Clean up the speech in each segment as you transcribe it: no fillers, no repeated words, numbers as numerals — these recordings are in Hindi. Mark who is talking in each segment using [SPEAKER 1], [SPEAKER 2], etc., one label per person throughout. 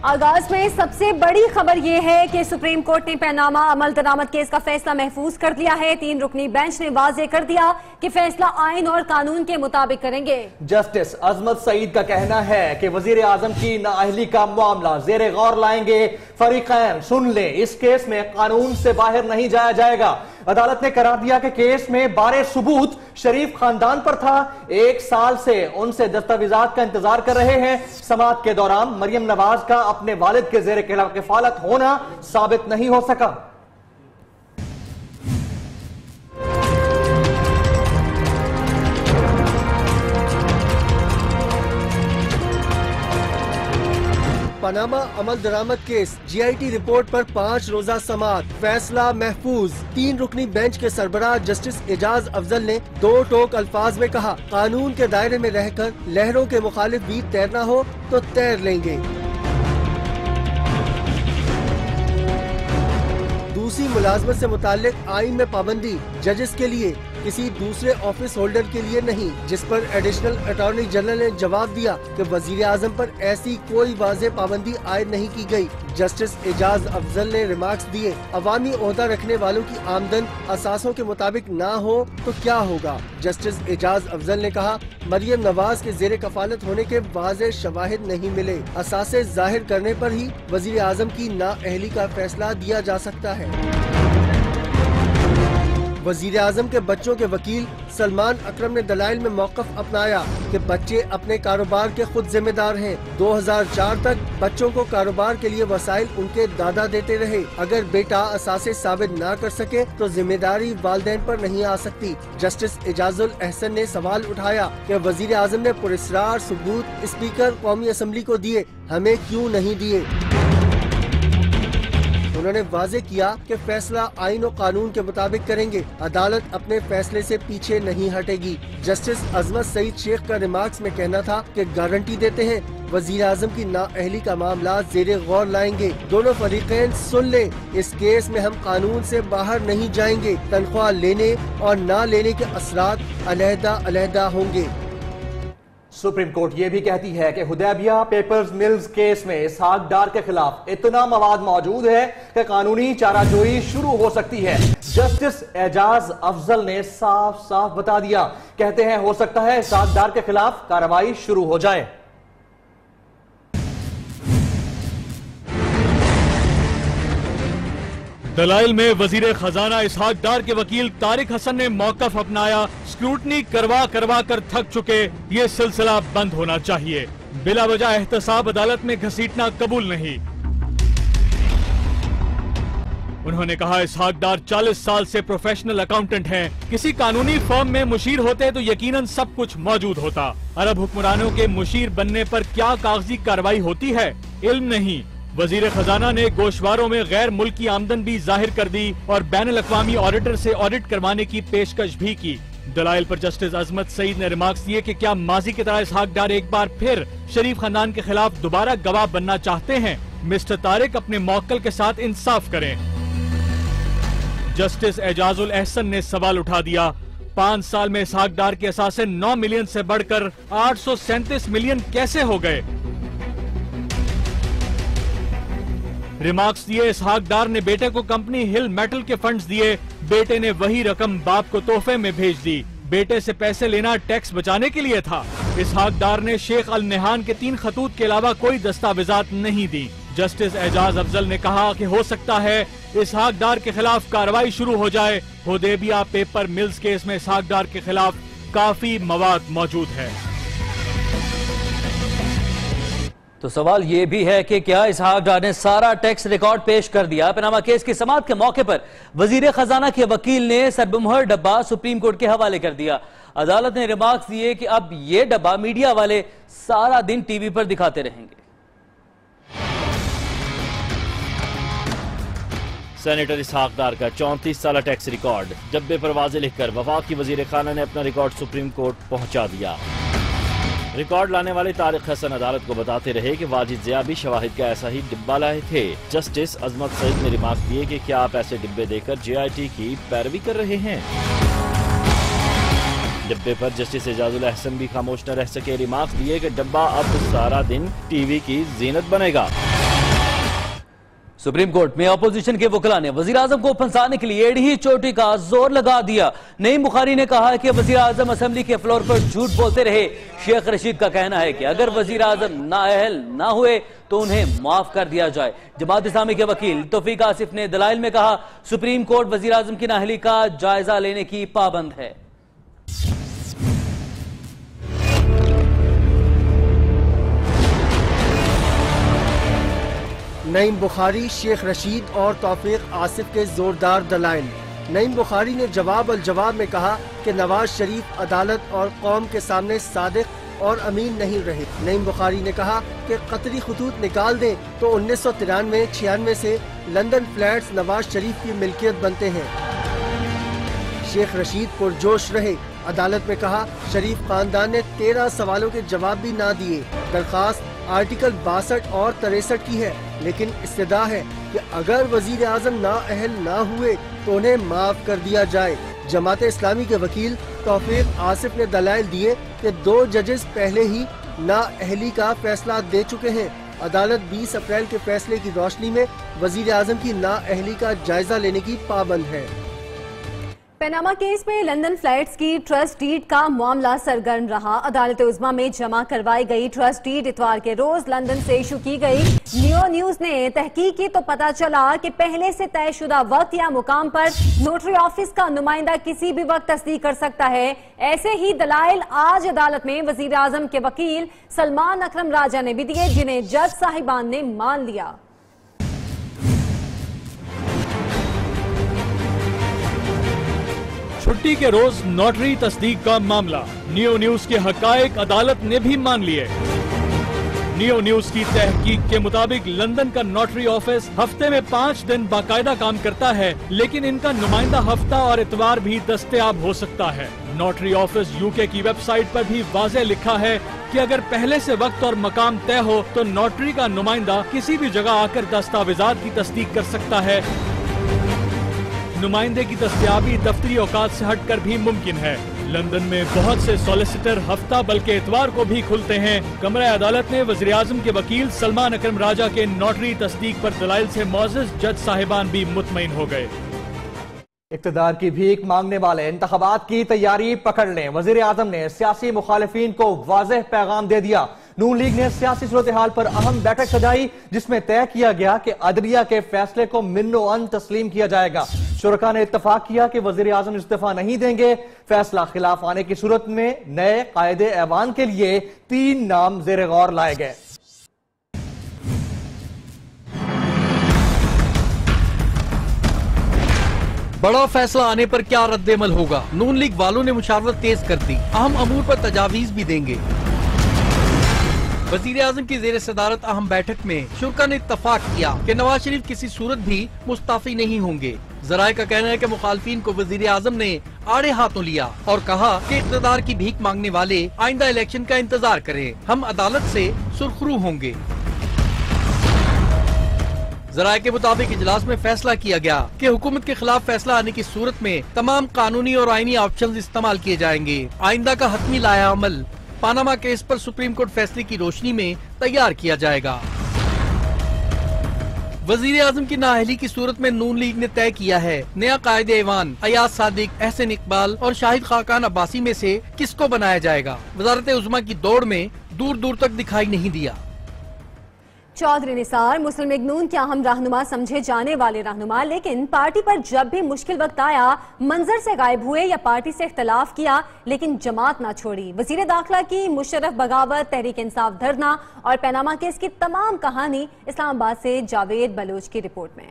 [SPEAKER 1] आगाज में सबसे बड़ी खबर यह है कि सुप्रीम कोर्ट ने पनामा अमल दरामद केस का फैसला महफूज कर दिया है। 3 रुकनी बेंच ने वाजे कर दिया कि फैसला आइन और कानून के मुताबिक करेंगे।
[SPEAKER 2] जस्टिस अजमत सईद का कहना है कि वजीर आजम की नाअहली का मामला जेरे गौर लाएंगे फरीकैन। सुन ले, इस केस में कानून से बाहर नहीं जाया जाएगा। अदालत ने करार दिया कि केस में बारे सबूत शरीफ खानदान पर था। 1 साल से उनसे दस्तावेजात का इंतजार कर रहे हैं। समाअत के दौरान मरियम नवाज का अपने वालिद के जेर किफालत होना साबित नहीं हो सका।
[SPEAKER 3] पनामा अमल दरामद केस GIT रिपोर्ट पर 5 रोजा समाअत, फैसला महफूज। 3 रुकनी बेंच के सरबराह जस्टिस एजाज अफजल ने 2 टोक अल्फाज में कहा, कानून के दायरे में रहकर लहरों के मुखालिफ भी तैरना हो तो तैर लेंगे। दूसरी मुलाजमत से मुताल्लिक आइन में पाबंदी जजेस के लिए, किसी दूसरे ऑफिस होल्डर के लिए नहीं, जिस पर एडिशनल अटॉर्नी जनरल ने जवाब दिया कि वजीर आजम पर ऐसी कोई वाज़ेह पाबंदी आयद नहीं की गई। जस्टिस एजाज अफजल ने रिमार्क्स दिए, अवामी ओहदा रखने वालों की आमदन असासों के मुताबिक ना हो तो क्या होगा। जस्टिस एजाज अफजल ने कहा, मरियम नवाज के जेर कफालत होने के वाज़ेह शवाहिद नहीं मिले। असासे जाहिर करने पर ही वजीर आजम की नाअहली का फैसला दिया जा सकता है। वजीर आजम के बच्चों के वकील सलमान अकरम ने दलाइल में मौक़िफ़ अपनाया कि बच्चे अपने कारोबार के खुद जिम्मेदार हैं। 2004 तक बच्चों को कारोबार के लिए वसाइल उनके दादा देते रहे। अगर बेटा असासे साबित ना कर सके तो जिम्मेदारी वालिदैन पर नहीं आ सकती। जस्टिस एजाजुल एहसन ने सवाल उठाया कि वजीर आजम ने पुरस्रार सबूत स्पीकर कौमी असम्बली को दिए, हमें क्यों नहीं दिए। उन्होंने वाजे किया कि फैसला आइन और कानून के मुताबिक करेंगे। अदालत अपने फैसले से पीछे नहीं हटेगी। जस्टिस अजमत सईद शेख का रिमार्क्स में कहना था कि गारंटी देते हैं वजीर आजम की नाअहली का मामला जेरे गौर लाएंगे। दोनों फरीकैन सुन ले, इस केस में हम कानून से बाहर नहीं जाएंगे। तनख्वाह लेने और ना लेने के असरात अलहदा होंगे।
[SPEAKER 2] सुप्रीम कोर्ट ये भी कहती है कि हुदैबिया पेपर्स मिल्स केस में इसहाक डार के खिलाफ इतना मवाद मौजूद है कि कानूनी चाराजोई शुरू हो सकती है। जस्टिस एजाज अफजल ने साफ साफ बता दिया, कहते हैं हो सकता है इसहाक डार के खिलाफ कार्रवाई शुरू हो जाए।
[SPEAKER 4] दलाइल में वजीर खजाना इसहाक डार के वकील तारिक हसन ने मौकफ अपनाया, स्क्रूटनी करवा कर थक चुके, ये सिलसिला बंद होना चाहिए। बिला वजह एहतसाब अदालत में घसीटना कबूल नहीं। उन्होंने कहा, इसहाक डार 40 साल से प्रोफेशनल अकाउंटेंट हैं। किसी कानूनी फर्म में मुशीर होते तो यकीनन सब कुछ मौजूद होता। अरब हुक्मरानों के मुशीर बनने पर क्या कागजी कार्रवाई होती है, इल्म नहीं। वजीर खजाना ने गोशवारों में गैर मुल्की आमदन भी जाहिर कर दी और बैनुल अक़वामी ऑडिटर से ऑडिट करवाने की पेशकश भी की। दलाइल पर जस्टिस अजमत सईद ने रिमार्क्स दिए कि क्या माजी की तरह इसहाक डार एक बार फिर शरीफ खानदान के खिलाफ दोबारा गवाह बनना चाहते हैं। मिस्टर तारिक अपने मौक्कल के साथ इंसाफ करें। जस्टिस एजाजुल एहसन ने सवाल उठा दिया, 5 साल में इसहाक डार के असासे 9 मिलियन से बढ़कर 837 मिलियन कैसे हो गए। रिमार्क्स दिए, इसहाक डार ने बेटे को कंपनी हिल मेटल के फंड्स दिए, बेटे ने वही रकम बाप को तोहफे में भेज दी। बेटे से पैसे लेना टैक्स बचाने के लिए था। इसहाक डार ने शेख अल नेहान के 3 खतूत के अलावा कोई दस्तावेजात नहीं दी। जस्टिस एजाज अफजल ने कहा कि हो सकता है इसहाक डार के खिलाफ कार्रवाई शुरू हो जाए। हुदैबिया पेपर मिल्स केस में इसहाक डार के खिलाफ काफी मवाद मौजूद है।
[SPEAKER 5] तो सवाल ये भी है कि क्या इसहाक डार ने सारा टैक्स रिकॉर्ड पेश कर दिया। पनामा केस की समाअत के मौके पर वजीर खजाना के वकील ने सरबमोहर डब्बा सुप्रीम कोर्ट के हवाले कर दिया। अदालत ने रिमार्क्स दिए कि अब ये डब्बा मीडिया वाले सारा दिन टीवी पर दिखाते रहेंगे।
[SPEAKER 6] सेनेटर इसहाक डार का 34 साल टैक्स रिकॉर्ड, डब्बे पर वाज़ेह लिखकर वफाक की वजीर खाना ने अपना रिकॉर्ड सुप्रीम कोर्ट पहुंचा दिया। रिकॉर्ड लाने वाले तारिक हसन अदालत को बताते रहे कि वाजिद ज़िया भी शवाहिद का ऐसा ही डिब्बा लाए थे। जस्टिस अजमत सईद ने रिमार्क दिए कि क्या आप ऐसे डिब्बे देकर GIT की पैरवी कर रहे हैं। डिब्बे पर जस्टिस एजाजुल एहसन भी खामोश न रह सके। रिमार्क दिए कि डब्बा अब सारा दिन टीवी की जीनत बनेगा।
[SPEAKER 5] सुप्रीम कोर्ट में अपोजिशन के वकील ने वजीर आजम को फंसाने के लिए एड़ी चोटी का जोर लगा दिया। नईम बुखारी ने कहा कि वजीर आजम असेंबली के फ्लोर पर झूठ बोलते रहे। शेख रशीद का कहना है कि अगर वजीर आजम नाअहल ना हुए तो उन्हें माफ कर दिया जाए। जमात इस्लामी के वकील तौफीक आसिफ ने दलाइल में कहा, सुप्रीम कोर्ट वजीर आजम की नाअहली का जायजा लेने की पाबंद है।
[SPEAKER 3] नईम बुखारी, शेख रशीद और तौफीक आसिफ के जोरदार दलाइल। नईम बुखारी ने जवाब अल जवाब में कहा कि नवाज शरीफ अदालत और कौम के सामने सादिक और अमीन नहीं रहे। नईम बुखारी ने कहा कि कतरी खतूत निकाल दें तो 1993-96 से लंदन फ्लैट्स नवाज शरीफ की मिल्कियत बनते हैं। शेख रशीद पुरजोश रहे। अदालत में कहा, शरीफ खानदान ने 13 सवालों के जवाब भी ना दिए। दरखास्त आर्टिकल 62 और 63 की है, लेकिन इस्तदा है कि अगर वजीर आजम नाअहल ना हुए तो उन्हें माफ कर दिया जाए। जमात इस्लामी के वकील तौफीक आसिफ ने दलाइल दिए कि 2 जजेस पहले ही नाअहली का फैसला दे चुके हैं। अदालत 20 अप्रैल के फैसले की रोशनी में वजीर आजम की नाअहली का जायजा लेने की पाबंद है।
[SPEAKER 1] पनामा केस में लंदन फ्लाइट्स की ट्रस्ट डीड का मामला सरगर्म रहा। अदालत उज़्मा में जमा करवाई गई ट्रस्ट डीड इतवार के रोज लंदन से इशू की गई। नियो न्यूज ने तहकीक की तो पता चला कि पहले से तयशुदा वक्त या मुकाम पर नोटरी ऑफिस का नुमाइंदा किसी भी वक्त तस्दीक कर सकता है। ऐसे ही दलाइल आज अदालत में वजीर आजम के वकील सलमान अकरम राजा ने भी दिए, जिन्हें जज साहिबान ने मान लिया।
[SPEAKER 4] छुट्टी के रोज नोटरी तस्दीक का मामला नियो न्यूज के हकायक अदालत ने भी मान लिए। नियो न्यूज की तहकीक के मुताबिक लंदन का नोटरी ऑफिस हफ्ते में 5 दिन बाकायदा काम करता है, लेकिन इनका नुमाइंदा हफ्ता और इतवार भी दस्तयाब हो सकता है। नोटरी ऑफिस यूके की वेबसाइट पर भी वाज़ेह लिखा है कि अगर पहले से वक्त और मकाम तय हो तो नोटरी का नुमाइंदा किसी भी जगह आकर दस्तावेजात की तस्दीक कर सकता है। नुमाइंदे की दस्तयाबी दफ्तरी औकात से हटकर भी मुमकिन है। लंदन में बहुत से सॉलिसिटर हफ्ता बल्कि इतवार को भी खुलते हैं। कमरा अदालत ने वज़ीर आज़म के वकील सलमान अकरम राजा के नोटरी तस्दीक पर दलाइल से मौजूद जज साहिबान भी मुतमईन हो गए।
[SPEAKER 2] इक़्तिदार की भीख मांगने वाले इंतखाबात की तैयारी पकड़ लें। वज़ीर आज़म ने सियासी मुखालिफिन को वाज़ेह पैगाम दे दिया। नून लीग ने सियासी सूरत हाल पर अहम बैठक सजाई, जिसमें तय किया गया कि अदलिया के फैसले को मिन्नो अन तस्लीम किया जाएगा। शुरका ने इत्तफाक किया कि वज़ीर आज़म इस्तीफा नहीं देंगे। फैसला खिलाफ आने की सूरत में नए कायदे ऐवान के लिए 3 नाम ज़ेरे गौर लाए गए।
[SPEAKER 7] बड़ा फैसला आने पर क्या रद्देमल होगा? नून लीग वालों ने मुशावरत तेज कर दी। अहम अमूर पर तजावीज भी देंगे। वजीर आजम की ज़ेर सदारत अहम बैठक में शुरका ने इत्तफाक किया कि नवाज शरीफ किसी सूरत भी मुस्ताफी नहीं होंगे। जराए का कहना है कि मुखालफिन को वजीर आजम ने आड़े हाथों लिया और कहा कि इक़्तिदार की भीख मांगने वाले आइंदा इलेक्शन का इंतजार करें, हम अदालत से सुरखरू होंगे। जराए के मुताबिक इजलास में फैसला किया गया कि हुकूमत के खिलाफ फैसला आने की सूरत में तमाम कानूनी और आईनी ऑप्शन इस्तेमाल किए जाएंगे। आइंदा का हतमी लाया अमल पानामा केस पर सुप्रीम कोर्ट फैसले की रोशनी में तैयार किया जाएगा। वजीर आजम की नाअहली की सूरत में नून लीग ने तय किया है नया कायदे ऐवान अयाज सादिक, एहसन इकबाल और शाहिद खाकान अब्बासी में से किसको बनाया जाएगा। वजारत उज़्मा की दौड़ में दूर दूर तक दिखाई नहीं दिया।
[SPEAKER 1] चौधरी निसार मुस्लिम लीग नून के अहम रहनुमा समझे जाने वाले रहनुमा, लेकिन पार्टी पर जब भी मुश्किल वक्त आया मंजर से गायब हुए या पार्टी से इख्तलाफ किया, लेकिन जमात ना छोड़ी। वजीर दाखिला की मुशर्रफ बगावत, तहरीक इंसाफ धरना और पनामा केस की तमाम कहानी। इस्लामाबाद से जावेद बलोच की रिपोर्ट में।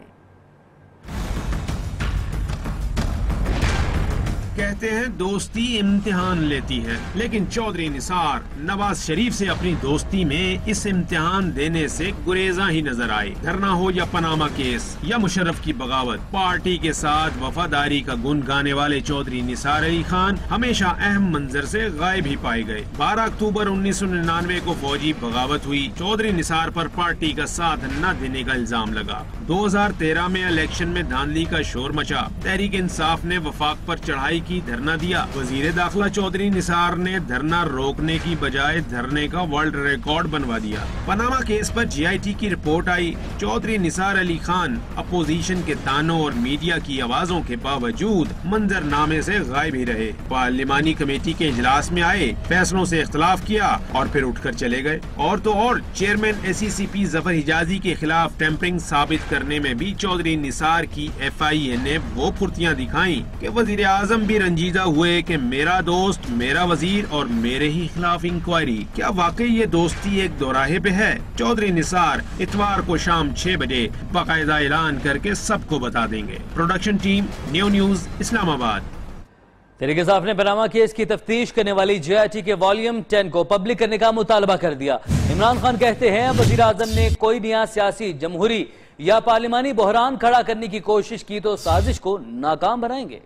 [SPEAKER 8] कहते हैं दोस्ती इम्तिहान लेती है, लेकिन चौधरी निसार नवाज शरीफ से अपनी दोस्ती में इस इम्तिहान देने से गुरेजा ही नजर आए। धरना हो या पनामा केस या मुशर्रफ की बगावत, पार्टी के साथ वफादारी का गुण गाने वाले चौधरी निसार अली खान हमेशा अहम मंजर से गायब ही पाए गए। 12 अक्टूबर 1999 को फौजी बगावत हुई। चौधरी निसार पर पार्टी का साथ न देने का इल्जाम लगा। 2013 में इलेक्शन में धांधली का शोर मचा। तहरीक इंसाफ ने वफाक पर चढ़ाई की धरना दिया। वजीर दाखिला चौधरी निसार ने धरना रोकने की बजाय धरने का वर्ल्ड रिकॉर्ड बनवा दिया। पनामा केस पर GIT की रिपोर्ट आई। चौधरी निसार अली खान अपोजिशन के तानों और मीडिया की आवाजों के बावजूद मंजरनामे से गायब ही रहे। पार्लिमानी कमेटी के इजलास में आए, फैसलों से इख्तलाफ किया और फिर उठकर चले गए। और तो और चेयरमैन SECP जफर हिजाजी के खिलाफ टेम्परिंग साबित करने में भी चौधरी निसार की FIA ने वो फुर्तियां दिखाई कि वजीर आजम भी रंजीदा हुए कि मेरा दोस्त, मेरा वजीर और मेरे ही खिलाफ इंक्वायरी। क्या वाकई ये दोस्ती एक दोराहे पे है? चौधरी निसार इतवार को शाम 6 बजे बाकायदा ऐलान करके सबको बता देंगे। Production team, new news, Islamabad.
[SPEAKER 5] Tehreek Insaf ने पनामा केस की तफ्तीश करने वाली GIT के वॉल्यूम 10 को पब्लिक करने का मुतालबा कर दिया। इमरान खान कहते हैं वजीर आजम ने कोई नया सियासी, जमहूरी या पार्लिमानी बहरान खड़ा करने की कोशिश की तो साजिश को नाकाम बनाएंगे।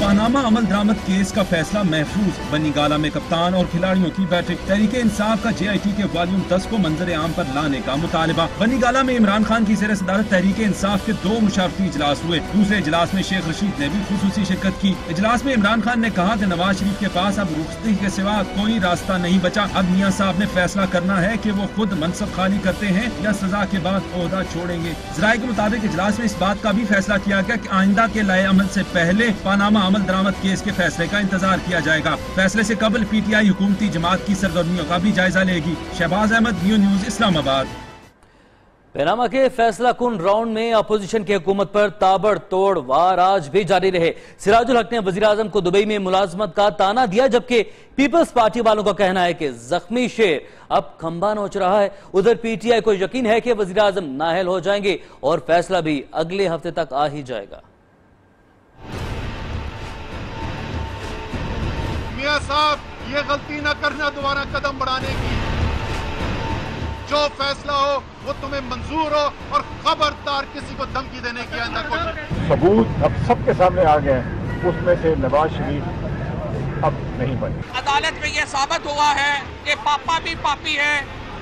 [SPEAKER 8] पनामा अमल दरामद केस का फैसला महफूज। बनी गाला में कप्तान और खिलाड़ियों की बैठक। तहरीक इंसाफ का GIT के वॉल्यूम 10 को मंजर आम पर लाने का मुतालबा। बनी गाला में इमरान खान की ज़ेर सदारत तहरीक इंसाफ के 2 मुशावरती इजलास हुए। दूसरे इजलास में शेख रशीद ने भी खुसूसी शिरकत की। इजलास में इमरान खान ने कहा कि नवाज शरीफ के पास अब रुखसती के सिवा कोई रास्ता नहीं बचा। अब मियां साहब ने फैसला करना है कि वो खुद मनसब खाली करते हैं या सजा के बाद ओहदा छोड़ेंगे। ज़राए के मुताबिक इजलास में इस बात का भी फैसला किया गया कि आइंदा के लाए अमल से पहले पनामा अमल दरामद केस के फैसले का इंतजार किया जाएगा। फैसले से कबल PTI हुकूमती जमात की सरगर्मियों का भी जायजा लेगी। Shahbaz Ahmed, new news, Islamabad.
[SPEAKER 5] Panama के फैसला कुन राउंड में अपोजिशन की हुकूमत पर ताबड़तोड़ वार आज भी जारी रहे। सिराजुल हक ने वजीर आजम को दुबई में मुलाजमत का ताना दिया, जबकि पीपल्स पार्टी वालों का कहना है कि जख्मी शेर अब खंबा नोच रहा है। उधर PTI को यकीन है कि वजीर आजम नाअहल हो जाएंगे और फैसला भी अगले हफ्ते तक आ ही जाएगा।
[SPEAKER 9] मियां साहब, ये गलती न करना दोबारा कदम बढ़ाने की। जो फैसला हो वो तुम्हें मंजूर हो और खबरदार किसी को धमकी देने की आइंदा कोशिश।
[SPEAKER 10] सबूत अब सबके सामने आ गए, उसमें से नवाज शरीफ अब नहीं बने।
[SPEAKER 11] अदालत में यह साबित हुआ है कि पापा भी पापी है,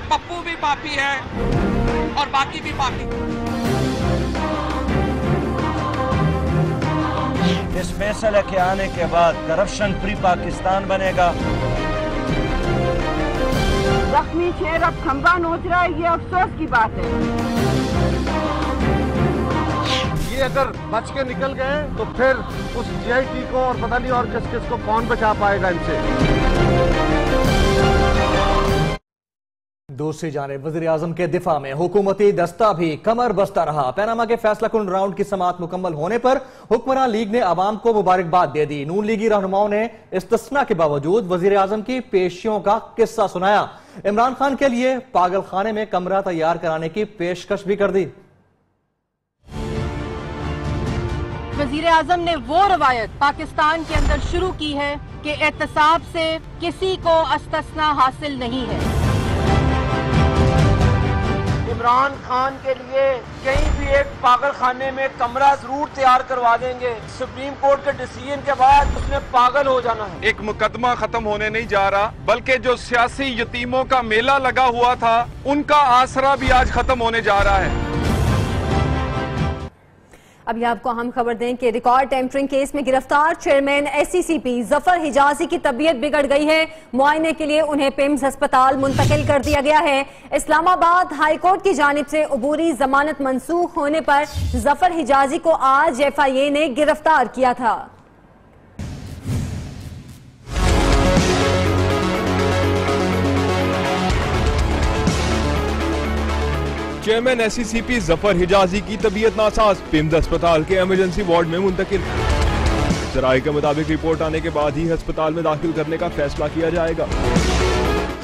[SPEAKER 11] पप्पू भी पापी है और बाकी भी पापी।
[SPEAKER 12] इस फैसले के आने के बाद करप्शन फ्री पाकिस्तान बनेगा।
[SPEAKER 13] जख्मी शेर अब खंबा नोच रहा है, ये अफसोस की बात है।
[SPEAKER 3] ये अगर बच के निकल गए तो फिर उस GIT को और पता नहीं और किस किस को कौन बचा पाएगा इनसे।
[SPEAKER 2] दूसरी जानिब वज़ीर आज़म के दिफा में हुकूमती दस्ता भी कमर बस्ता रहा। पनामा के फैसला कुन राउंड की समाअत मुकम्मल होने पर हुक्मरान लीग ने आवाम को मुबारकबाद दे दी। नून लीगी रहनुमाओं ने इस्तिस्ना के बावजूद वज़ीर आज़म की पेशियों का किस्सा सुनाया। इमरान खान के लिए पागल खाने में कमरा तैयार कराने की पेशकश भी कर दी।
[SPEAKER 13] वजीर आजम ने वो रवायत पाकिस्तान के अंदर शुरू की है कि एहतसाब से किसी को इस्तिस्ना हासिल नहीं है।
[SPEAKER 12] इमरान खान के लिए कहीं भी एक पागल खाने में कमरा जरूर तैयार करवा देंगे। सुप्रीम कोर्ट के डिसीजन के बाद उसने पागल हो जाना है।
[SPEAKER 14] एक मुकदमा खत्म होने नहीं जा रहा, बल्कि जो सियासी यतीमों का मेला लगा हुआ था उनका आसरा भी आज खत्म होने जा रहा है।
[SPEAKER 1] अभी आपको हम खबर दें कि रिकॉर्ड टेम्परिंग केस में गिरफ्तार चेयरमैन SECP जफर हिजाजी की तबीयत बिगड़ गई है। मुआयने के लिए उन्हें पिम्स अस्पताल मुंतकिल कर दिया गया है। इस्लामाबाद हाई कोर्ट की जानिब से अबूरी जमानत मंसूख होने पर जफर हिजाजी को आज FIA ने गिरफ्तार किया था।
[SPEAKER 14] चेयरमैन SECP जफर हिजाजी की तबीयत नासाज, पिम्स अस्पताल के इमरजेंसी वार्ड में मुंतकिल। जराये के मुताबिक रिपोर्ट आने के बाद ही अस्पताल में दाखिल करने का फैसला किया जाएगा।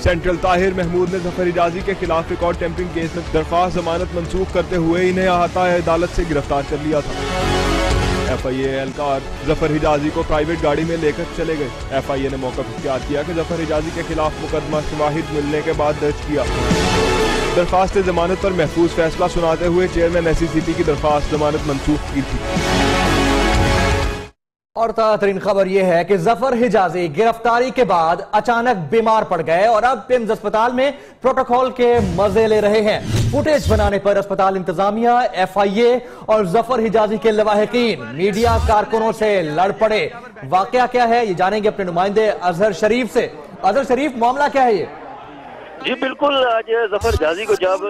[SPEAKER 14] सेंट्रल ताहिर महमूद ने जफर हिजाजी के खिलाफ रिकॉर्ड टेम्परिंग केस में दरख्वास्त जमानत मंसूख करते हुए इन्हें अहाता अदालत से गिरफ्तार कर लिया था। FIA एहलकार जफर हिजाजी को प्राइवेट गाड़ी में लेकर चले गए। FIA ने मौका इख्तियार किया कि जफर हिजाजी के खिलाफ मुकदमा शवाहिद मिलने के बाद दर्ज किया। दरख्वास्त जमानत पर महफूज फैसला सुनाते हुए चेयरमैन SECP की दरख्वास्त जमानत मंसूख की थी।
[SPEAKER 2] और ताज़ा तरीन खबर यह है कि जफर हिजाजी गिरफ्तारी के बाद अचानक बीमार पड़ गए और अब पिम्स अस्पताल में प्रोटोकॉल के मजे ले रहे हैं। फुटेज बनाने पर अस्पताल इंतजामिया, FIA और जफर हिजाजी के लवाहिकीन मीडिया कारकुनों से लड़ पड़े। वाकया क्या है ये जानेंगे अपने नुमाइंदे अजहर शरीफ से। अजहर शरीफ, मामला क्या है ये?
[SPEAKER 15] जी बिल्कुल, आज जफर हिजाजी को जब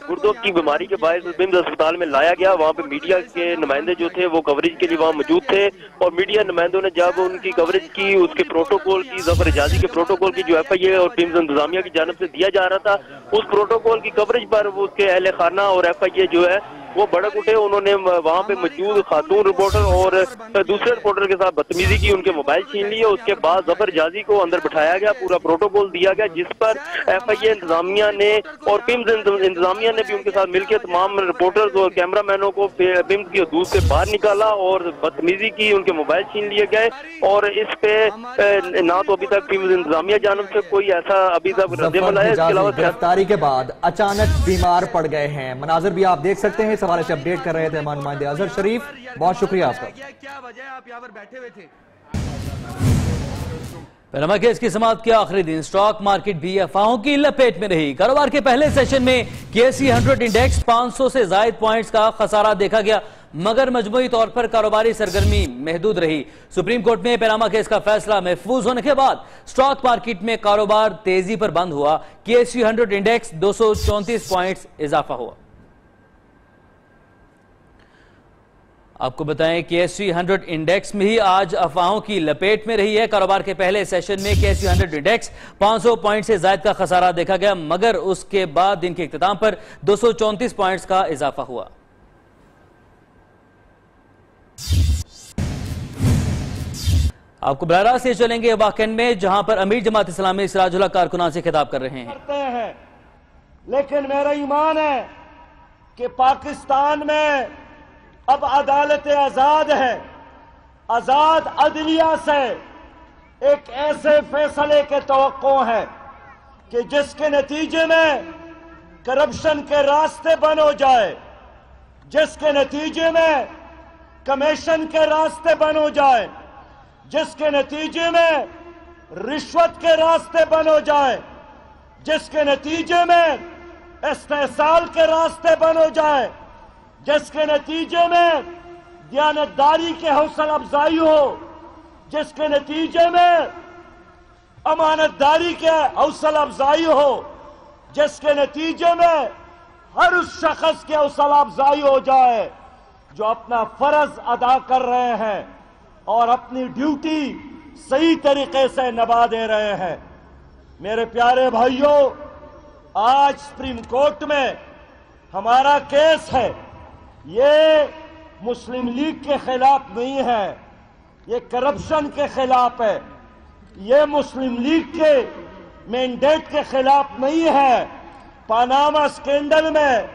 [SPEAKER 15] गुर्दों की बीमारी के बायस पिम्स अस्पताल में लाया गया, वहाँ पे मीडिया के नुमाइंदे जो थे वो कवरेज के लिए वहाँ मौजूद थे और मीडिया नुमाइंदों ने जब उनकी कवरेज की, उसके प्रोटोकॉल की, जफर हिजाजी के प्रोटोकॉल की जो FIA और पिम्स इंतजामिया की जानिब से दिया जा रहा था, उस प्रोटोकॉल की कवरेज पर वो उसके अहले खाना और FIA जो है वो भड़क उठे। उन्होंने वहाँ पे मौजूद खातून रिपोर्टर और दूसरे रिपोर्टर के साथ बदतमीजी की, उनके मोबाइल छीन लिए। उसके बाद जफर हिजाजी को अंदर बिठाया गया, पूरा प्रोटोकॉल दिया गया, जिस पर FIA इंतजामिया ने और पिम्स इंतजामिया ने भी उनके साथ मिलकर तमाम रिपोर्टर्स और कैमरामैनों को पिम्स की हदूद से बाहर निकाला और बदतमीजी की, उनके मोबाइल छीन लिए गए। और इस पे ना तो अभी तक पिम्स इंतजामिया जानब से कोई ऐसा अभी तक रद्द-ए-अमल है। इसके अलावा
[SPEAKER 2] गिरफ्तारी के बाद अचानक बीमार पड़ गए हैं। मनाजिर भी आप देख सकते हैं, इस हवाले से अपडेट कर रहे थे हमारे नुमाइंदे अजहर शरीफ, बहुत शुक्रिया आपका।
[SPEAKER 7] क्या वजह आप यहाँ पर बैठे हुए थे?
[SPEAKER 5] पनामा केस की समाअत के आखिरी दिन स्टॉक मार्केट भी अफवाहों की लपेट में रही। कारोबार के पहले सेशन में KSE 100 इंडेक्स 500 से जायद पॉइंट्स का खसारा देखा गया, मगर मजमूई तौर पर कारोबारी सरगर्मी महदूद रही। सुप्रीम कोर्ट में पनामा केस का फैसला महफूज होने के बाद स्टॉक मार्केट में कारोबार तेजी पर बंद हुआ। KSE 100 इंडेक्स 234 पॉइंट्स इजाफा हुआ। आपको बताएं कि KSE 100 इंडेक्स में ही आज अफवाहों की लपेट में रही है। कारोबार के पहले सेशन में KSE 100 इंडेक्स 500 पॉइंट से ज्यादा का खसारा देखा गया, मगर उसके बाद दिन के इख्तिताम पर 234 पॉइंट्स का इजाफा हुआ। आपको बराह रास्त से चलेंगे वाकन में, जहां पर अमीर जमात इस्लामी सिराजुल्लाह कारकुनान से खिताब कर रहे हैं।
[SPEAKER 12] लेकिन मेरा ईमान है कि पाकिस्तान में अब अदालत आजाद है। आजाद अदलिया से एक ऐसे फैसले के तवक्को है कि जिसके नतीजे में करप्शन के रास्ते बंद हो जाए, जिसके नतीजे में कमीशन के रास्ते बंद हो जाए, जिसके नतीजे में रिश्वत के रास्ते बंद हो जाए, जिसके नतीजे में इस्तेहसाल के रास्ते बंद हो जाए, जिसके नतीजे में दयानतदारी के हौसला अफजाई हो, जिसके नतीजे में अमानतदारी के हौसला अफजाई हो, जिसके नतीजे में हर उस शख्स के हौसला अफजाई हो जाए जो अपना फर्ज अदा कर रहे हैं और अपनी ड्यूटी सही तरीके से निभा दे रहे हैं। मेरे प्यारे भाइयों, आज सुप्रीम कोर्ट में हमारा केस है, ये मुस्लिम लीग के खिलाफ नहीं है, ये करप्शन के खिलाफ है, ये मुस्लिम लीग के मैंडेट के खिलाफ नहीं है, पनामा स्कैंडल में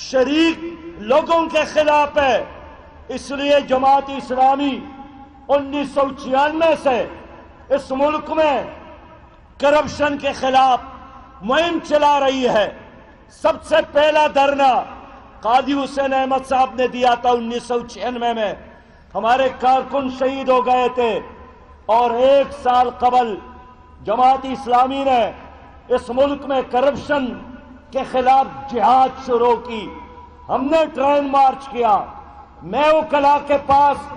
[SPEAKER 12] शरीक लोगों के खिलाफ है। इसलिए जमात इस्लामी 1996 से इस मुल्क में करप्शन के खिलाफ मुहिम चला रही है। सबसे पहला धरना कादी हुसैन अहमद साहब ने दिया था 1996 में। हमारे कारकुन शहीद हो गए थे और 1 साल कबल जमात इस्लामी ने इस मुल्क में करप्शन के खिलाफ जिहाद शुरू की। हमने ट्रेन मार्च किया। मैं वो कला के पास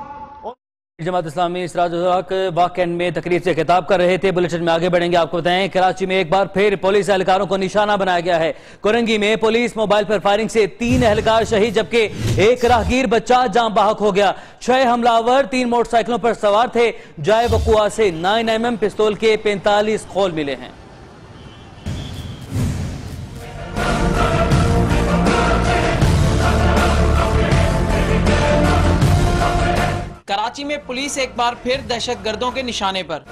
[SPEAKER 5] जमात इस्लामी सिराजुल्लाह वाकन में तकरीर से खिताब कर रहे थे। बुलेटिन में आगे बढ़ेंगे। आपको बताएं, कराची में एक बार फिर पुलिस एहलकारों को निशाना बनाया गया है। कोरंगी में पुलिस मोबाइल पर फायरिंग से 3 एहलकार शहीद, जबकि एक राहगीर बच्चा जान बाहक हो गया। 6 हमलावर 3 मोटरसाइकिलों पर सवार थे। जाए वकुआ से 9mm पिस्तौल के 45 खोल मिले हैं।
[SPEAKER 16] कराची में पुलिस एक बार फिर दहशतगर्दों के निशाने पर।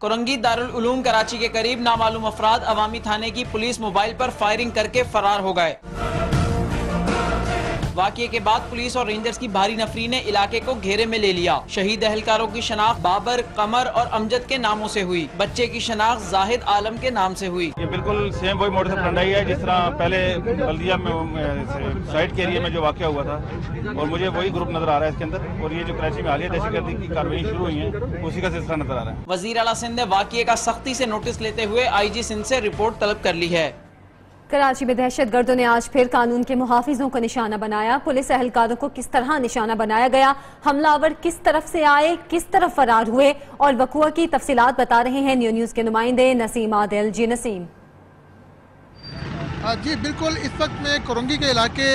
[SPEAKER 16] कोरंगी दारुल उलूम कराची के करीब नामालूम अफराद अवामी थाने की पुलिस मोबाइल पर फायरिंग करके फरार हो गए। वाकये के बाद पुलिस और रेंजर्स की भारी नफरी ने इलाके को घेरे में ले लिया। शहीद एहलकारों की शनाख्त बाबर, कमर और अमजद के नामों से हुई। बच्चे की शनाख्त जाहिद आलम के नाम से हुई।
[SPEAKER 17] ये बिल्कुल सेम वही मोटर से फंडाई है जिस तरह पहले बल्दिया में साइड के एरिया में जो वाकया हुआ था, और मुझे वही ग्रुप नजर आ रहा है इसके अंदर। और ये जो कराची में हालिया दहशतगर्दी की कार्रवाई शुरू हुई है, उसी का सिलसिला नजर आ रहा है।
[SPEAKER 16] वजीर आला सिंध ने वाकये का सख्ती से नोटिस लेते हुए IG सिंध से रिपोर्ट तलब कर ली है।
[SPEAKER 1] कराची में दहशतगर्दों ने आज फिर कानून के मुहाफिजों को निशाना बनाया। पुलिस एहलकारों को किस तरह निशाना बनाया गया, हमलावर किस तरफ से आए, किस तरफ फरार हुए और वक़ुआ की तफसीलात बता रहे हैं न्यूज़ के नुमाइंदे नसीम आदिल। जी नसीम।
[SPEAKER 18] जी बिल्कुल, इस वक्त मैं कोरंगी के इलाके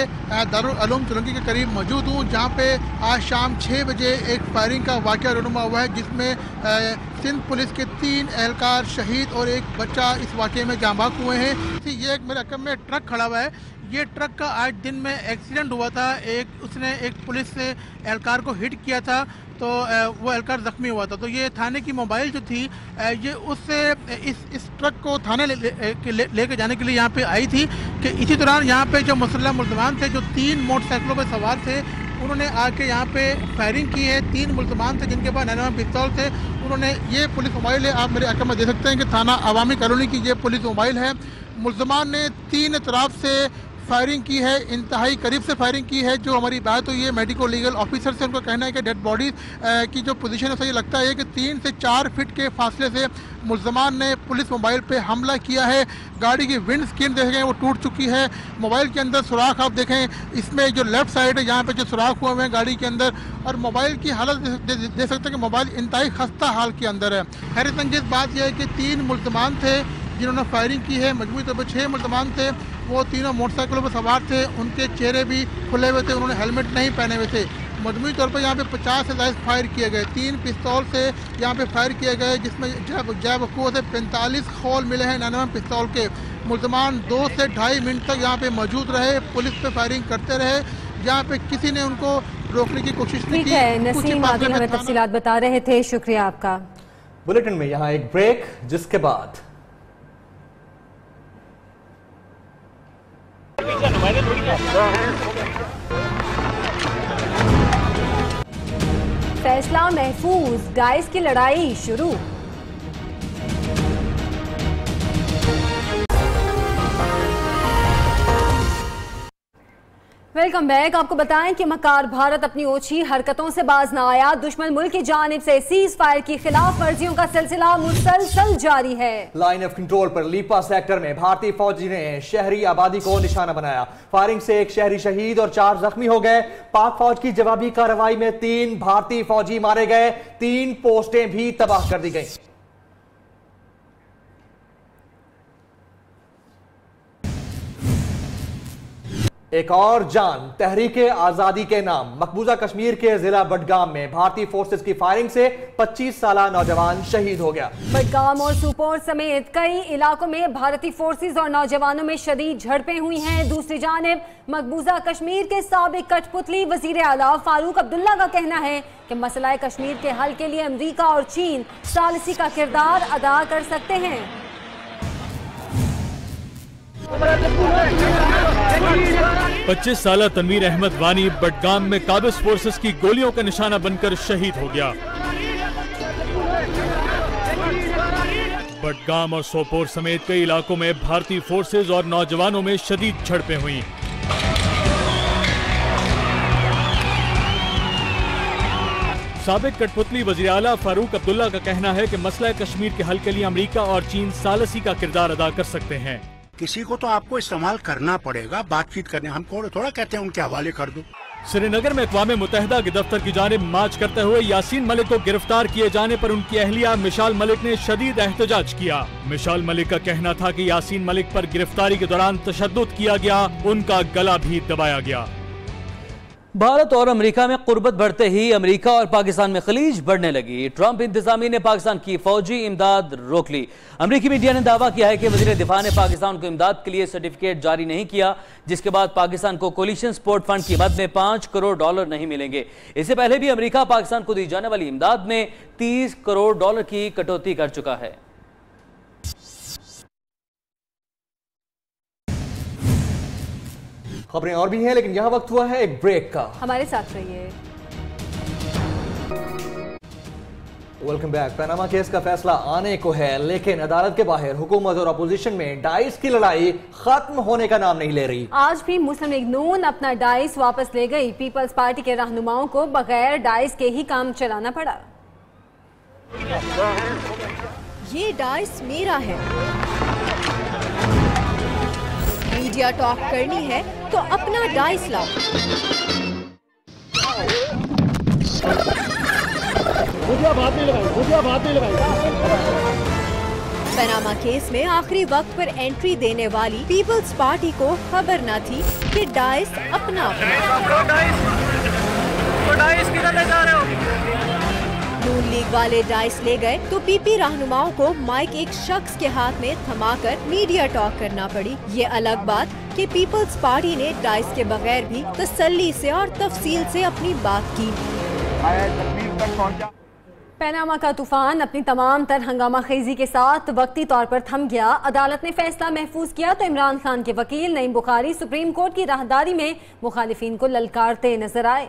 [SPEAKER 18] दारुल उलूम चुरंगी के करीब मौजूद हूँ, जहाँ पे आज शाम 6 बजे एक फायरिंग का वाक़या रूनुमा हुआ है, जिसमें सिंध पुलिस के 3 एहलकार शहीद और एक बच्चा इस वाक़े में जाँ बाक हुए हैं। ये एक मेरे रकम में ट्रक खड़ा हुआ है। ये ट्रक का आज दिन में एक्सीडेंट हुआ था। उसने एक पुलिस एहलकार को हिट किया था, तो वो एहलकार जख्मी हुआ था। तो ये थाने की मोबाइल जो थी, ये उससे इस ट्रक को थाने लेके जाने के लिए यहाँ पे आई थी कि इसी दौरान यहाँ पे जो मुसल्लह मुल्ज़मान थे, जो 3 मोटरसाइकिलों पर सवार थे, उन्होंने आके यहाँ पे फायरिंग की है। 3 मुल्ज़मान थे जिनके पास 99 पिस्तौल थे। उन्होंने ये पुलिस मोबाइल है, आप मेरे अकम में दे सकते हैं कि थाना अवामी कॉलोनी की ये पुलिस मोबाइल है। मुल्ज़मान ने 3 तरफ से फायरिंग की है, इंतहाई करीब से फायरिंग की है। जो हमारी बात हुई है मेडिको लीगल ऑफिसर से, उनका कहना है कि डेड बॉडीज की जो पोजीशन है, सही लगता है कि 3 से 4 फीट के फासले से मुल्ज़मान ने पुलिस मोबाइल पे हमला किया है। गाड़ी की विंड स्क्रीन देखें वो टूट चुकी है। मोबाइल के अंदर सुराख आप देखें, इसमें जो लेफ्ट साइड है यहाँ पे जो सुराख हुए हैं गाड़ी के अंदर, और मोबाइल की हालत देख सकते हैं कि मोबाइल इंतहाई खस्ता हाल के अंदर है। हैरत अंगेज़ बात यह है कि 3 मुल्ज़मान थे जिन्होंने फायरिंग की है। मजमूई तौर पर 6 मुल्ज़मान थे। वो तीनों मोटरसाइकिलों पर सवार थे, उनके चेहरे भी खुले हुए थे, उन्होंने हेलमेट नहीं पहने हुए थे। मजमूई तौर पर यहाँ पे 50 से ज़ायद फायर किए गए। 3 पिस्तौल से यहाँ पे फायर किए गए, जिसमें जय वक़ुआ से 45 खोल मिले हैं 99 पिस्तौल के। मुल्ज़मान 2 से 2.5 मिनट तक यहाँ पे मौजूद रहे, पुलिस पे फायरिंग करते रहे। यहाँ पे किसी ने उनको रोकने की कोशिश नहीं की।
[SPEAKER 1] नसीम आदिल हमें तफसीलात बता रहे थे, शुक्रिया आपका।
[SPEAKER 2] बुलेटिन में यहाँ एक ब्रेक, जिसके बाद
[SPEAKER 1] फैसला महफूज, डाइस की लड़ाई शुरू। Welcome back. आपको बताएं कि मकार भारत अपनी ओछी हरकतों से बाज न आया। दुश्मन मुल्क की जानिब से सीज फायर की खिलाफ वर्जियों का सिलसिला मुसलसल जारी है।
[SPEAKER 2] लाइन ऑफ कंट्रोल पर लीपा सेक्टर में भारतीय फौजी ने शहरी आबादी को निशाना बनाया। फायरिंग से एक शहरी शहीद और 4 जख्मी हो गए। पाक फौज की जवाबी कार्रवाई में 3 भारतीय फौजी मारे गए। 3 पोस्टें भी तबाह कर दी गई। एक और जान तहरीके आजादी के नाम। मकबूजा कश्मीर के जिला बडगाम में भारतीय फोर्सेस की फायरिंग से 25 साल नौजवान शहीद हो गया।
[SPEAKER 1] बडगाम और सोपोर समेत कई इलाकों में भारतीय फोर्सेस और नौजवानों में शदीद झड़पें हुई हैं। दूसरी जानिब मकबूजा कश्मीर के साबिक कठपुतली वजीर आला फारूक अब्दुल्ला का कहना है कि मसला कश्मीर के हल के लिए अमेरिका और चीन सालिसी का किरदार अदा कर सकते हैं।
[SPEAKER 4] 25 साल तनवीर अहमद वानी बडगाम में काबिज फोर्सेस की गोलियों का निशाना बनकर शहीद हो गया। बडगाम और सोपोर समेत कई इलाकों में भारतीय फोर्सेस और नौजवानों में शदीद झड़पें हुई। साबिक कठपुतली वज़ीर आला फारूक अब्दुल्ला का कहना है कि मसला कश्मीर के हल के लिए अमेरिका और चीन सालिसी का किरदार अदा कर सकते हैं।
[SPEAKER 19] किसी को तो आपको इस्तेमाल करना पड़ेगा, बातचीत करने। हम थोड़ा कहते हैं उनके हवाले कर दो।
[SPEAKER 4] श्रीनगर में अक़वाम मुत्तहिदा के दफ्तर की जानिब मार्च करते हुए यासीन मलिक को गिरफ्तार किए जाने पर उनकी अहलिया मिशाल मलिक ने शदीद एहतजाज किया। मिशाल मलिक का कहना था कि यासीन मलिक पर गिरफ्तारी के दौरान तशद्दुद किया गया, उनका गला भी दबाया गया।
[SPEAKER 5] भारत और अमेरिका में कुर्बत बढ़ते ही अमेरिका और पाकिस्तान में खलीज बढ़ने लगी। ट्रंप इंतजामिया ने पाकिस्तान की फौजी इमदाद रोक ली। अमेरिकी मीडिया ने दावा किया है कि वजीर दिफा ने पाकिस्तान को इमदाद के लिए सर्टिफिकेट जारी नहीं किया, जिसके बाद पाकिस्तान को कोलिशन सपोर्ट फंड की मद में $5 करोड़ नहीं मिलेंगे। इससे पहले भी अमेरिका पाकिस्तान को दी जाने वाली इमदाद में $30 करोड़ की कटौती कर चुका है।
[SPEAKER 2] खबरें और भी हैं, लेकिन यहाँ वक्त हुआ है एक ब्रेक का।
[SPEAKER 1] हमारे साथ रहिए।
[SPEAKER 2] Welcome back. पनामा केस का फैसला आने को है, लेकिन अदालत के बाहर हुकूमत और अपोजिशन में डाइस की लड़ाई खत्म होने का नाम नहीं ले रही।
[SPEAKER 1] आज भी मुस्लिम लीग नून अपना डाइस वापस ले गई। पीपल्स पार्टी के रहनुमाओं को बगैर डाइस के ही काम चलाना पड़ा।
[SPEAKER 20] ये डाइस मेरा है, मीडिया टॉक करनी है तो अपना डाइस लाओ। पनामा केस में आखिरी वक्त पर एंट्री देने वाली पीपल्स पार्टी को खबर न थी कि डाइस अपना नून लीग वाले डाइस ले गए तो पीपी रहनुमाओं को माइक एक शख्स के हाथ में थमाकर मीडिया टॉक करना पड़ी। ये अलग बात कि पीपल्स पार्टी ने डाइस के बगैर भी तसल्ली से और तफसील से अपनी बात की।
[SPEAKER 1] पनामा का तूफान अपनी तमाम तर हंगामा खेजी के साथ वक्ती तौर पर थम गया। अदालत ने फैसला महफूज किया तो इमरान खान के वकील नईम बुखारी सुप्रीम कोर्ट की राहदारी में मुखालिफिन को ललकारते नजर आए।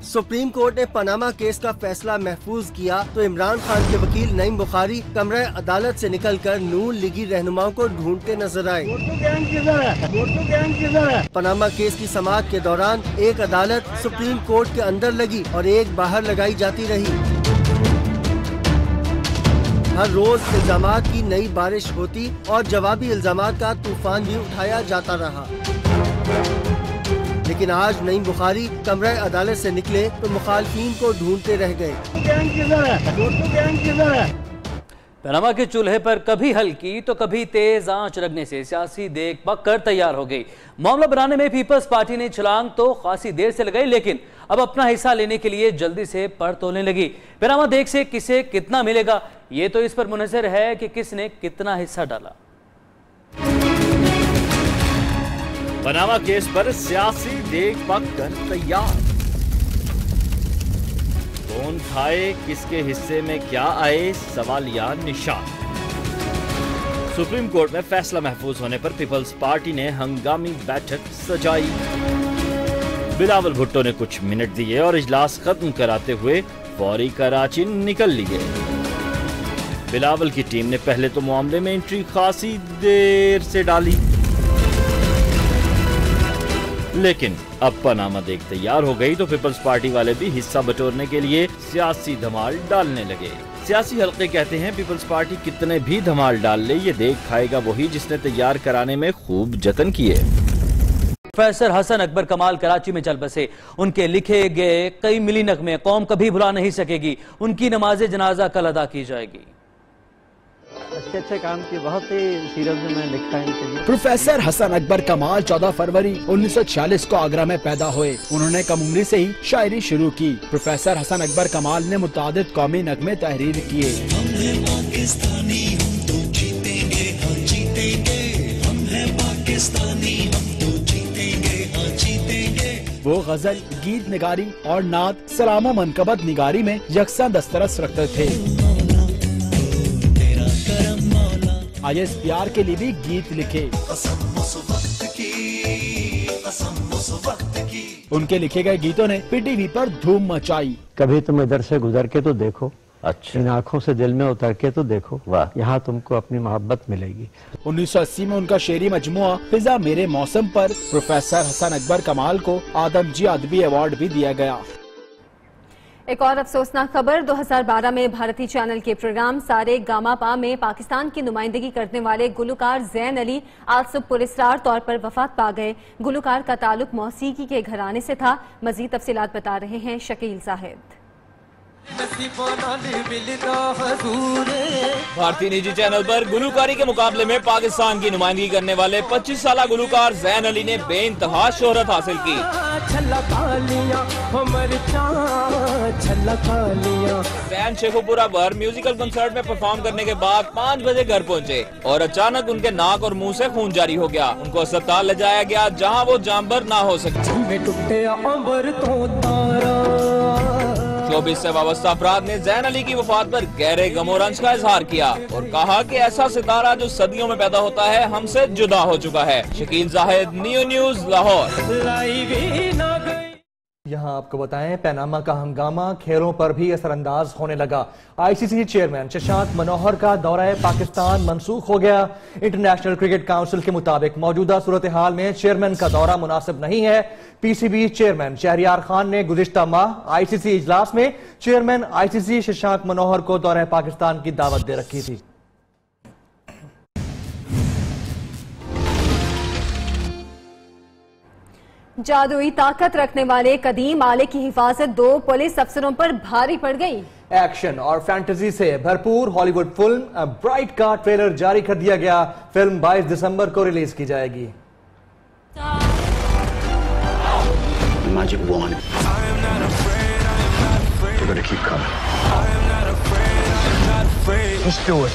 [SPEAKER 3] सुप्रीम कोर्ट ने पनामा केस का फैसला महफूज किया तो इमरान खान के वकील नईम बुखारी कमरे अदालत से निकलकर नून लीगी रहनुमाओं को ढूंढते नजर आए। पनामा केस की समाअत के दौरान एक अदालत सुप्रीम कोर्ट के अंदर लगी और एक बाहर लगाई जाती रही। हर रोज इल्जामात की नई बारिश होती और जवाबी इल्जामात का तूफान भी उठाया जाता रहा, लेकिन आज नईम बुखारी कमरे अदालत से निकले तो मुखालफिन को ढूंढते रह गए।
[SPEAKER 5] पनामा के चूल्हे पर कभी हल्की तो कभी तेज आंच लगने से सियासी देख पक कर तैयार हो गई। मामला बनाने में पीपल्स पार्टी ने छलांग तो खासी देर से लगाई, लेकिन अब अपना हिस्सा लेने के लिए जल्दी से पर तोड़ने लगी। पनामा देख से किसे कितना मिलेगा, ये तो इस पर मुनहसर है कि किसने कितना हिस्सा डाला।
[SPEAKER 6] पनामा केस पर सियासी देख पक कर तैयार। कौन खाए, किसके हिस्से में क्या आए, सवालिया निशान। सुप्रीम कोर्ट में फैसला महफूज होने पर पीपल्स पार्टी ने हंगामी बैठक सजाई। बिलावल भुट्टो ने कुछ मिनट दिए और इजलास खत्म कराते हुए फौरी कराची निकल लिए। बिलावल की टीम ने पहले तो मामले में एंट्री खासी देर से डाली, लेकिन अब पनामा देख तैयार हो गई तो पीपल्स पार्टी वाले भी हिस्सा बटोरने के लिए सियासी धमाल डालने लगे। सियासी हल्के कहते हैं पीपल्स पार्टी कितने भी धमाल डाल ले, ये देख खाएगा वही जिसने तैयार कराने में खूब जतन किए।
[SPEAKER 5] प्रोफेसर हसन अकबर कमाल कराची में चल बसे। उनके लिखे गए कई मिली नगमे कौम कभी भुला नहीं सकेगी। उनकी नमाज जनाजा कल अदा की जाएगी।
[SPEAKER 21] अच्छे अच्छे काम की बहुत ही सीरियल में मैंने लिखा है इनके लिए।
[SPEAKER 22] प्रोफेसर हसन अकबर कमाल 14 फरवरी 1946 को आगरा में पैदा हुए। उन्होंने कम उम्री से ही शायरी शुरू की। प्रोफेसर हसन अकबर कमाल ने मुतादिद कौमी नगमे तहरीर किए। हम हैं पाकिस्तानी, हम तो जीतेंगे, हाँ जीतेंगे। हम हैं पाकिस्तानी, हम तो जीतेंगे, हाँ जीतेंगे। वो गजल, गीत निगारी और नात सलामो मनकबत निगारी में यकसा दस्तरस रखते थे। आइए इस प्यार के लिए भी गीत लिखे। उनके लिखे गए गीतों ने पीटीवी पर धूम मचाई।
[SPEAKER 21] कभी तुम इधर से गुजर के तो देखो, अच्छा इन आँखों से दिल में उतर के तो देखो, वाह यहाँ तुमको अपनी मोहब्बत मिलेगी।
[SPEAKER 22] 1980 में उनका शेरी मजमुआ फिजा मेरे मौसम पर प्रोफेसर हसन अकबर कमाल को आदमजी अदबी अवार्ड भी दिया गया।
[SPEAKER 1] एक और अफसोसनाक खबर, 2012 में भारतीय चैनल के प्रोग्राम सारे गामापा में पाकिस्तान की नुमाइंदगी करने वाले गुलकार जैन अली आज सुबह पुरस्कार तौर पर वफात पा गए। गुलकार का ताल्लुक मौसीकी के घराने से था। मजीद तफसीलात बता रहे हैं शकील साहिब।
[SPEAKER 23] भारतीय निजी चैनल पर गुलकारी के मुकाबले में पाकिस्तान की नुमाइंदगी करने वाले 25 साल गुलकार जैन अली ने बेइंतहा शोहरत हासिल की। जैन शेखुपुरा पर म्यूजिकल कंसर्ट में परफॉर्म करने के बाद 5 बजे घर पहुंचे और अचानक उनके नाक और मुंह से खून जारी हो गया। उनको अस्पताल ले जाया गया जहां वो जानबर ना हो सके। शोबिस से वाबस्ता अफराद ने ज़ैन अली की वफात पर गहरे गम और रंज का इजहार किया और कहा कि ऐसा सितारा जो सदियों में पैदा होता है हमसे जुदा हो चुका है। Shakeel Zahid, neo news, Lahore.
[SPEAKER 2] यहाँ आपको बताएं, पैनामा का हंगामा खेलों पर भी असरअंदाज होने लगा। आईसीसी चेयरमैन शशांक मनोहर का दौरा पाकिस्तान मंसूख हो गया। इंटरनेशनल क्रिकेट काउंसिल के मुताबिक मौजूदा सूरत हाल में चेयरमैन का दौरा मुनासिब नहीं है। पीसीबी चेयरमैन शहरियार खान ने गुज़िश्ता माह आईसीसी इजलास में चेयरमैन आईसीसी शशांक मनोहर को दौरा पाकिस्तान की दावत दे रखी थी।
[SPEAKER 1] जादुई ताकत रखने वाले कदीम आले की हिफाजत 2 पुलिस अफसरों पर भारी पड़ गई।
[SPEAKER 2] एक्शन और फैंटेसी से भरपूर हॉलीवुड फिल्म ब्राइट का ट्रेलर जारी कर दिया गया। फिल्म 22 दिसंबर को रिलीज की जाएगी।
[SPEAKER 19] Magic wand. We're gonna keep coming. Let's do it.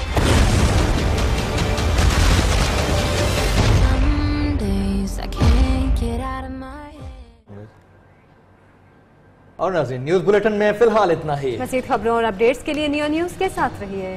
[SPEAKER 2] और नाज़रीन, न्यूज बुलेटिन में फिलहाल इतना ही।
[SPEAKER 1] मज़ीद खबरों और अपडेट्स के लिए नियो न्यूज के साथ रहिए।